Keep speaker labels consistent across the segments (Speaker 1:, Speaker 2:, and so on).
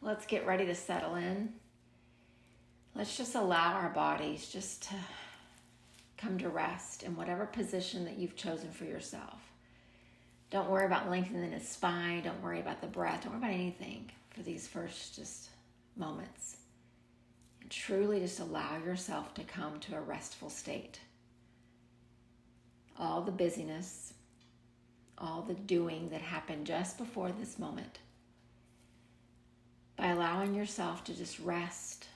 Speaker 1: let's get ready to settle in. Let's just allow our bodies just to come to rest in whatever position that you've chosen for yourself. Don't worry about lengthening the spine. Don't worry about the breath. Don't worry about anything for these first just moments. And truly just allow yourself to come to a restful state. All the busyness, all the doing that happened just before this moment, by allowing yourself to just rest,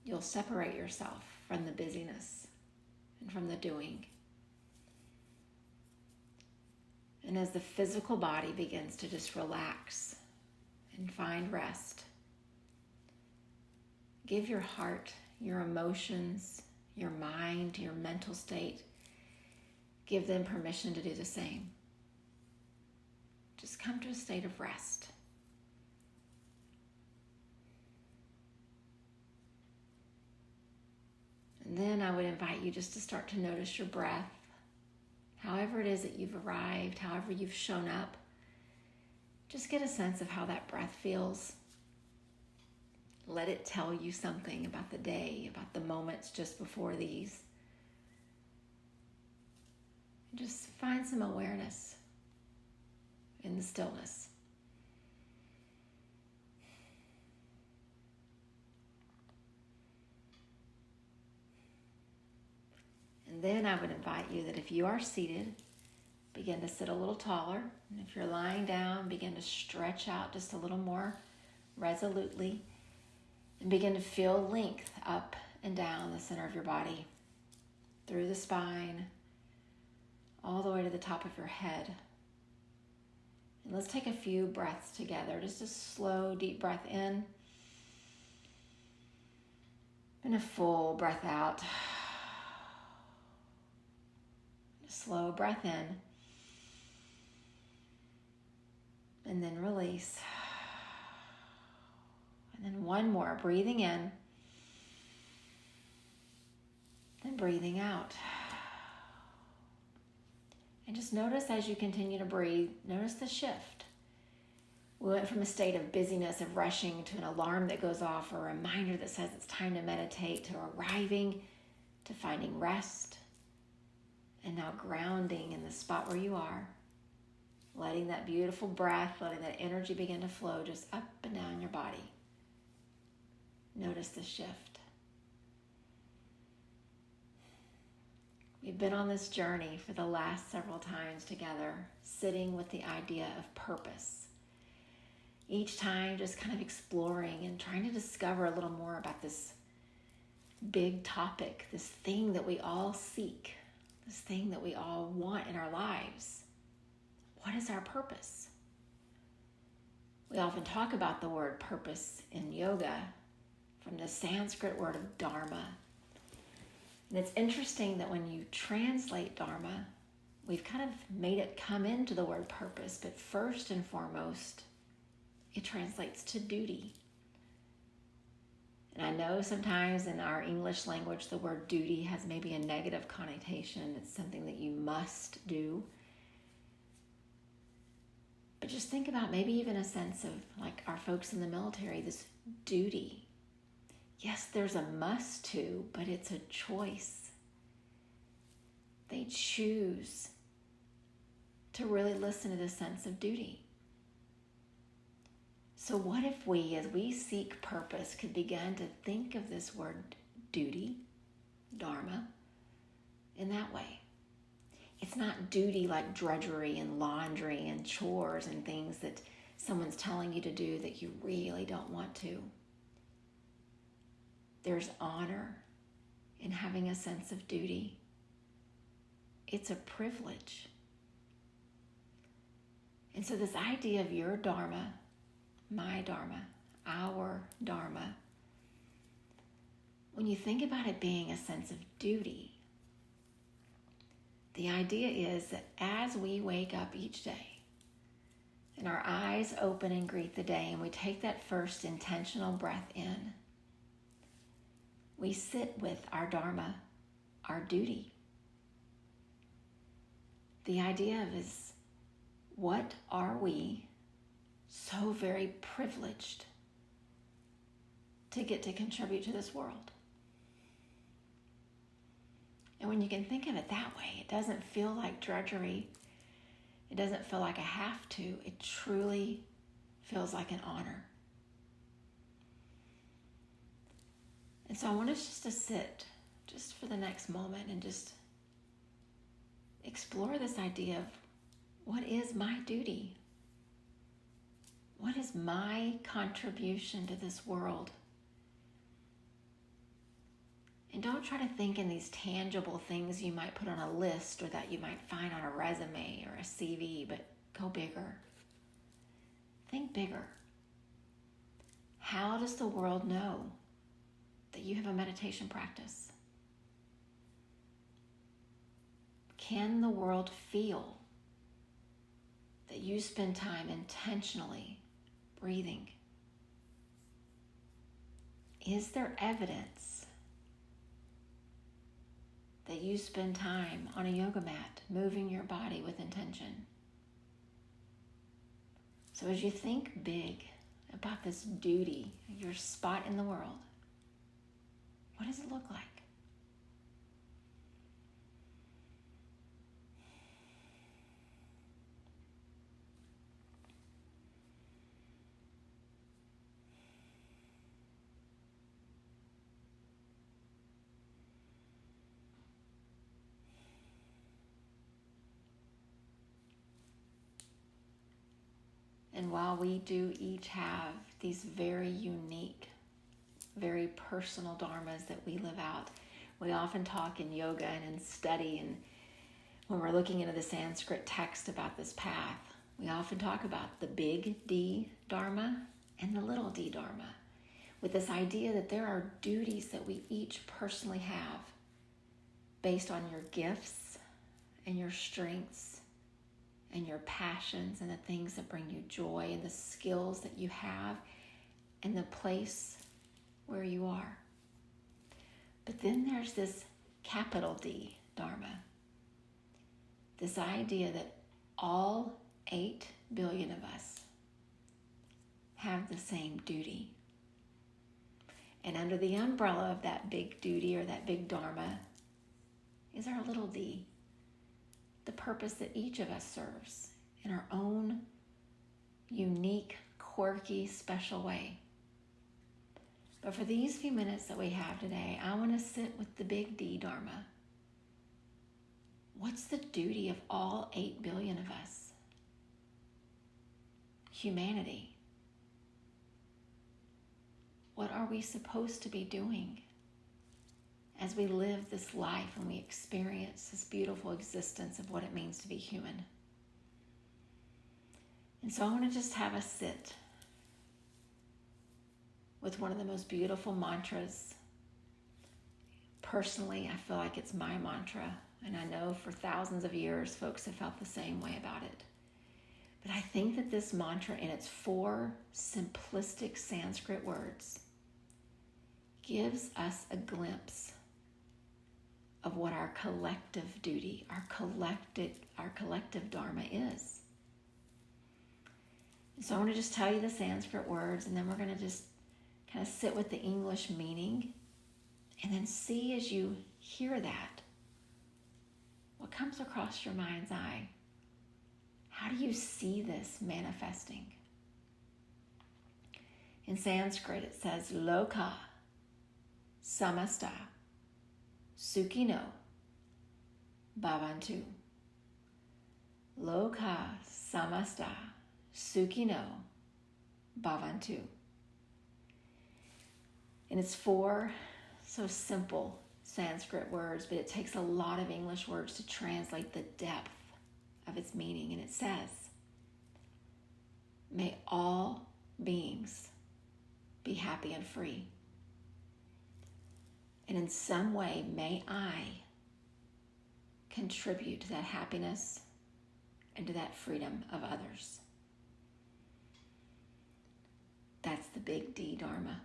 Speaker 1: you'll separate yourself from the busyness and from the doing. And as the physical body begins to just relax and find rest, give your heart, your emotions, your mind, your mental state, give them permission to do the same. Just come to a state of rest. And then I would invite you just to start to notice your breath. However it is that you've arrived, however you've shown up, just get a sense of how that breath feels. Let it tell you something about the day, about the moments just before these. Just find some awareness in the stillness. And then I would invite you that if you are seated, begin to sit a little taller. And if you're lying down, begin to stretch out just a little more resolutely. And begin to feel length up and down the center of your body, through the spine, all the way to the top of your head. And let's take a few breaths together. Just a slow, deep breath in. And a full breath out. A slow breath in. And then release. And then one more, breathing in. Then breathing out. And just notice as you continue to breathe, notice the shift. We went from a state of busyness, of rushing, to an alarm that goes off, or a reminder that says it's time to meditate, to arriving, to finding rest, and now grounding in the spot where you are, letting that beautiful breath, letting that energy begin to flow just up and down your body. Notice the shift. We've been on this journey for the last several times together, sitting with the idea of purpose. Each time just kind of exploring and trying to discover a little more about this big topic, this thing that we all seek, this thing that we all want in our lives. What is our purpose? We often talk about the word purpose in yoga from the Sanskrit word of Dharma. And it's interesting that when you translate Dharma, we've kind of made it come into the word purpose, but first and foremost, it translates to duty. And I know sometimes in our English language, the word duty has maybe a negative connotation. It's something that you must do. But just think about maybe even a sense of, like our folks in the military, this duty. Yes, there's a must to, but it's a choice. They choose to really listen to the sense of duty. So what if we, as we seek purpose, could begin to think of this word duty, Dharma, in that way? It's not duty like drudgery and laundry and chores and things that someone's telling you to do that you really don't want to. There's honor in having a sense of duty. It's a privilege. And so this idea of your Dharma, my Dharma, our Dharma, when you think about it being a sense of duty, the idea is that as we wake up each day and our eyes open and greet the day, and we take that first intentional breath in, we sit with our Dharma, our duty. The idea is, what are we so very privileged to get to contribute to this world. And when you can think of it that way, it doesn't feel like drudgery. It doesn't feel like a have to. It truly feels like an honor. And so I want us just to sit just for the next moment and just explore this idea of what is my duty? What is my contribution to this world? And don't try to think in these tangible things you might put on a list or that you might find on a resume or a CV, but go bigger. Think bigger. How does the world know that you have a meditation practice? Can the world feel that you spend time intentionally breathing? Is there evidence that you spend time on a yoga mat moving your body with intention? So as you think big about this duty, your spot in the world, what does it look like? And while we do each have these very unique, very personal dharmas that we live out, we often talk in yoga and in study, and when we're looking into the Sanskrit text about this path, we often talk about the big D Dharma and the little d Dharma, with this idea that there are duties that we each personally have based on your gifts and your strengths and your passions and the things that bring you joy and the skills that you have and the place where you are. But then there's this capital D Dharma, this idea that all 8 billion of us have the same duty. And under the umbrella of that big duty or that big Dharma is our little d, the purpose that each of us serves in our own unique, quirky, special way. But for these few minutes that we have today, I want to sit with the big D Dharma. What's the duty of all 8 billion of us? Humanity. What are we supposed to be doing as we live this life and we experience this beautiful existence of what it means to be human? And so I want to just have us sit with one of the most beautiful mantras. Personally, I feel like it's my mantra, and I know for thousands of years folks have felt the same way about it. But I think that this mantra, in its 4 simplistic Sanskrit words, gives us a glimpse of what our collective duty, our collective Dharma is. And so I want to just tell you the Sanskrit words, and then we're going to just kind of sit with the English meaning, and then see as you hear that, what comes across your mind's eye. How do you see this manifesting? In Sanskrit, it says, Loka samasta sukhino bhavantu. Loka samasta sukhino bhavantu. And it's 4 so simple Sanskrit words, but it takes a lot of English words to translate the depth of its meaning. And it says, may all beings be happy and free. And in some way, may I contribute to that happiness and to that freedom of others. That's the big D Dharma.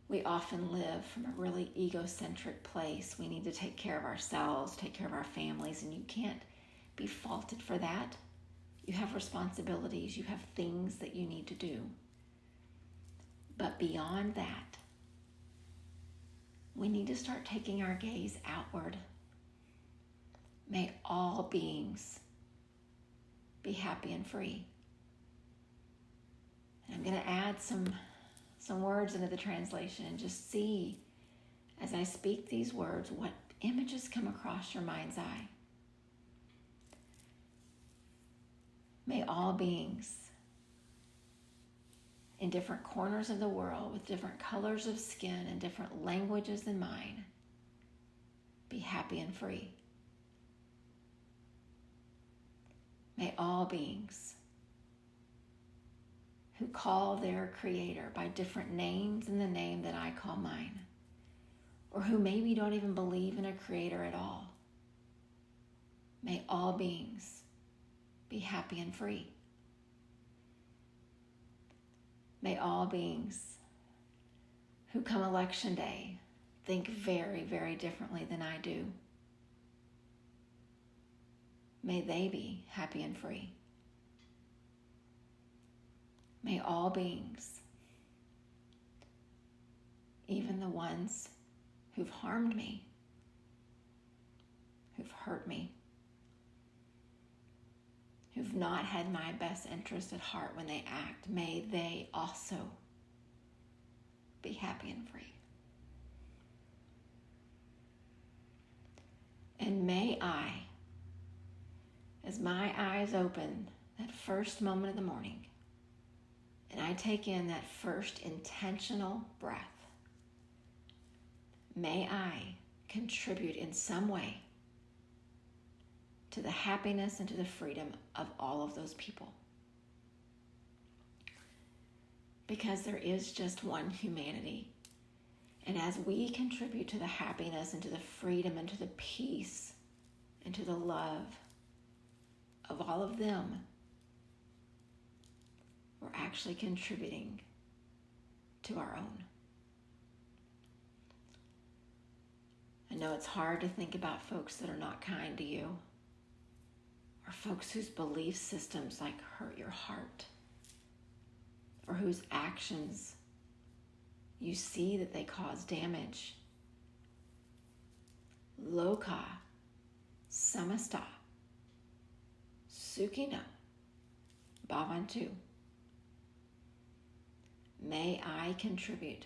Speaker 1: We often live from a really egocentric place. We need to take care of ourselves, take care of our families, and you can't be faulted for that. You have responsibilities, you have things that you need to do. But beyond that, we need to start taking our gaze outward. May all beings be happy and free. And I'm going to add some words into the translation and just see, as I speak these words, what images come across your mind's eye. May all beings in different corners of the world with different colors of skin and different languages than mine be happy and free. May all beings who call their Creator by different names than the name that I call mine, or who maybe don't even believe in a Creator at all, may all beings be happy and free. May all beings who come election day think very, very differently than I do. May they be happy and free. May all beings, even the ones who've harmed me, who've hurt me, who've not had my best interest at heart when they act, may they also be happy and free. And may I, as my eyes open that first moment of the morning, and I take in that first intentional breath, may I contribute in some way to the happiness and to the freedom of all of those people. Because there is just one humanity. And as we contribute to the happiness and to the freedom and to the peace and to the love of all of them, we're actually contributing to our own. I know it's hard to think about folks that are not kind to you, or folks whose belief systems hurt your heart, or whose actions you see that they cause damage. Loka samasta sukhino bhavantu. May I contribute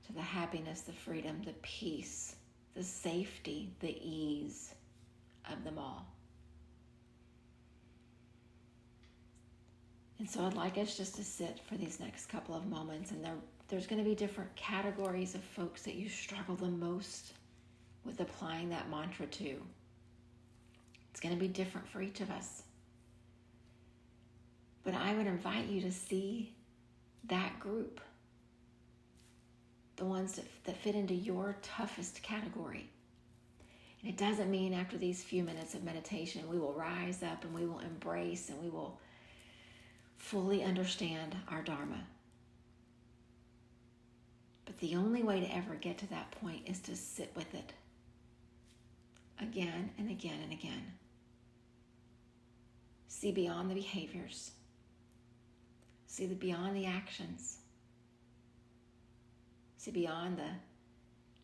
Speaker 1: to the happiness, the freedom, the peace, the safety, the ease of them all. And so I'd like us just to sit for these next couple of moments, and there's going to be different categories of folks that you struggle the most with applying that mantra to. It's going to be different for each of us. But I would invite you to see that group, the ones that fit into your toughest category. And it doesn't mean after these few minutes of meditation we will rise up and we will embrace and we will fully understand our Dharma. But the only way to ever get to that point is to sit with it again and again and again. See beyond the behaviors. See beyond the actions. See beyond the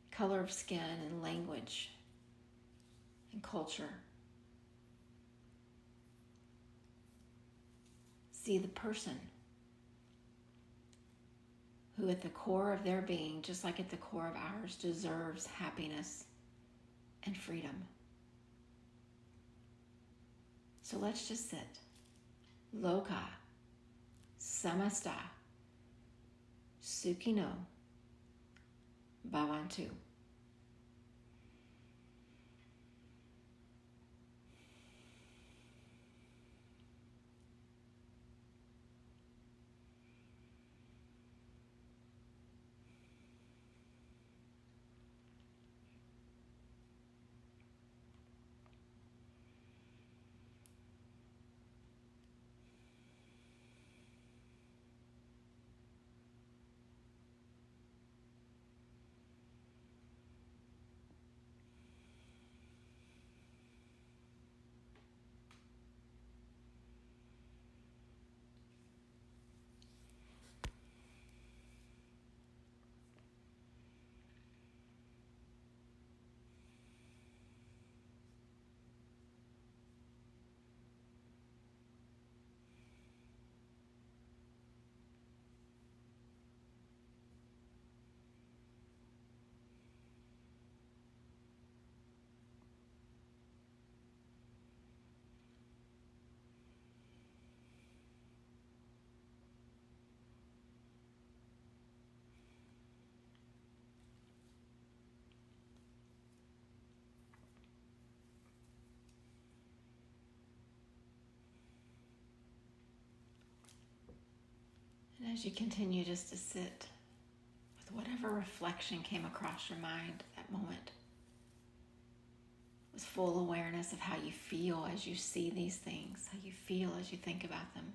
Speaker 1: color of skin and language and culture. See the person who at the core of their being, just like at the core of ours, deserves happiness and freedom. So let's just sit. Loka samasta sukhino bhavantu. as you continue just to sit with whatever reflection came across your mind at that moment, with full awareness of how you feel as you see these things, how you feel as you think about them.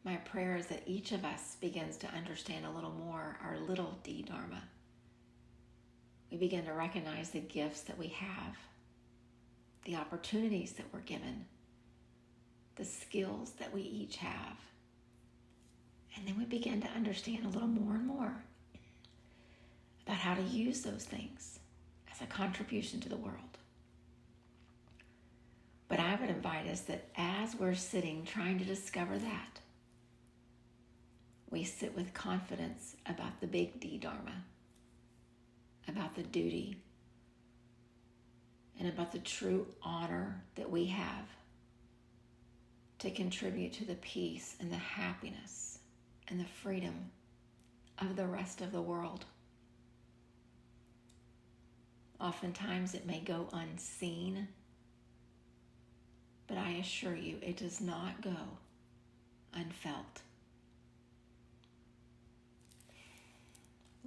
Speaker 1: My prayer is that each of us begins to understand a little more our little D Dharma. We begin to recognize the gifts that we have, the opportunities that we're given, the skills that we each have. And then we begin to understand a little more and more about how to use those things as a contribution to the world. But I would invite us that as we're sitting trying to discover that, we sit with confidence about the big D Dharma, about the duty, and about the true honor that we have to contribute to the peace and the happiness and the freedom of the rest of the world. Oftentimes it may go unseen, but I assure you it does not go unfelt.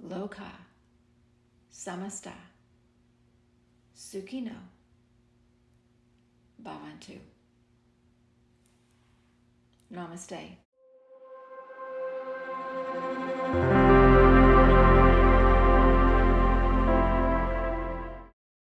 Speaker 1: Loka, samasta, sukhino, bhavantu. Namaste.